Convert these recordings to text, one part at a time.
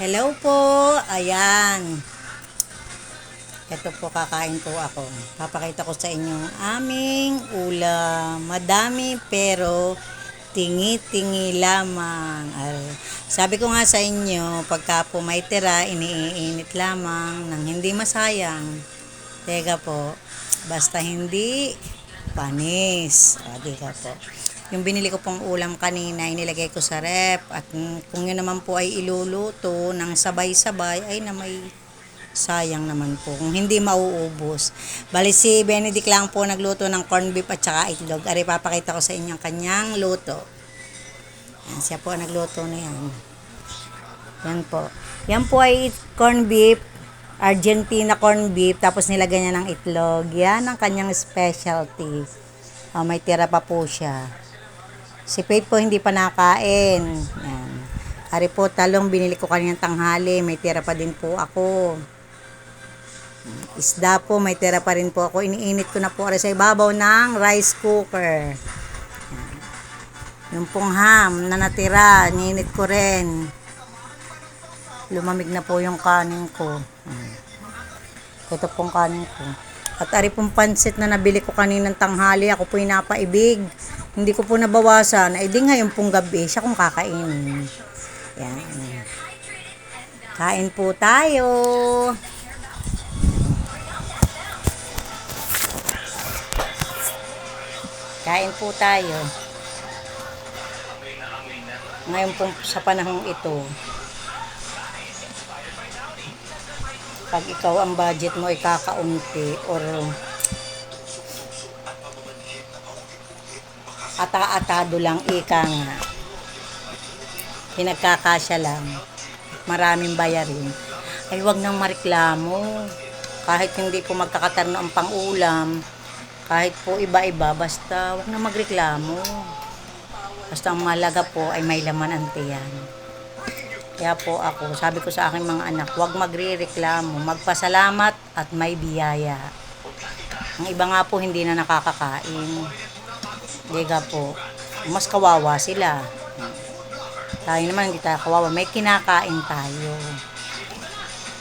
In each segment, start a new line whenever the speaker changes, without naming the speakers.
Hello po, ayan. Ito po, kakain po ako. Papakita ko sa inyo ang aming ulam. Madami pero tingi-tingi lamang. Sabi ko nga sa inyo, pagka po may tira, iniinit lamang nang hindi masayang. Teka po, basta hindi panis. Teka po. Yung binili ko pong ulam kanina, inilagay ko sa rep. At kung yun naman po ay iluluto ng sabay-sabay, ay na may sayang naman po. Kung hindi mauubos. Bali si Benedict lang po nagluto ng corned beef at saka itlog. Ari, papakita ko sa inyo ang kanyang luto. Yan, siya po nagluto na yan. Yan po. Yan po ay corned beef. Argentina corned beef. Tapos nilagyan niya ng itlog. Yan ang kanyang specialty. May tira pa po siya. Si Faith po hindi pa nakain. Yan. Ari po, talong binili ko kaninang tanghali. May tira pa din po ako. Isda po, may tira pa rin po ako. Iniinit ko na po sa ibabaw ng rice cooker. Yan. Yung pong ham na natira, iniinit ko rin. Lumamig na po yung kanin ko. Ito pong kanin ko. At ari pong pansit na nabili ko kaninang tanghali, ako po napaibig. Hindi ko po nabawasan. Ay di ngayon pong gabi, siya kung kakainin. Yan. Kain po tayo. Kain po tayo. Ngayon po sa panahong ito, pag ikaw ang budget mo ay kakaunti or ata-atado lang, ika nga, pinagkakasya lang, maraming bayarin, ay wag nang mareklamo. Kahit hindi po magkakatarno ang pang-ulam, kahit po iba-iba, basta wag nang magreklamo. Basta ang mahalaga po ay may laman ang tiyan. Kaya po ako, sabi ko sa aking mga anak, huwag magre-reklamo, magpasalamat at may biyaya. Ang iba nga po hindi na nakakakain. Diga po, mas kawawa sila. Tayo naman hindi tayo kawawa, may kinakain tayo.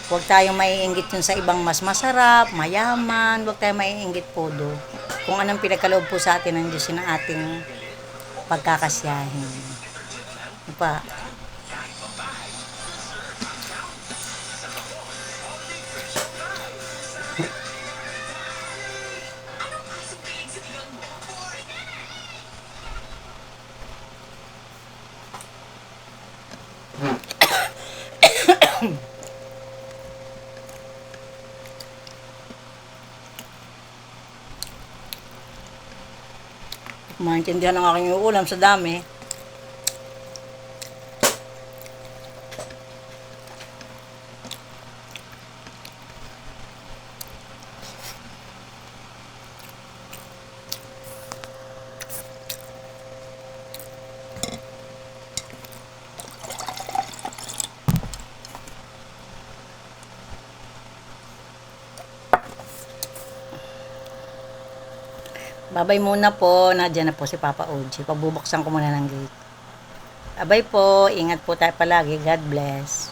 Huwag tayong maiinggit yun sa ibang mas masarap, mayaman, huwag tayong maiinggit po do. Kung anong pinagkaloob po sa atin ng Diyos ng ating pagkakasyahin. Ano pa? Maintindihan ang aking ulam sa dami. Babay muna po. Nandiyan na po si Papa Oji. Pagbubuksan ko muna ng gate. Babay po. Ingat po tayo palagi. God bless.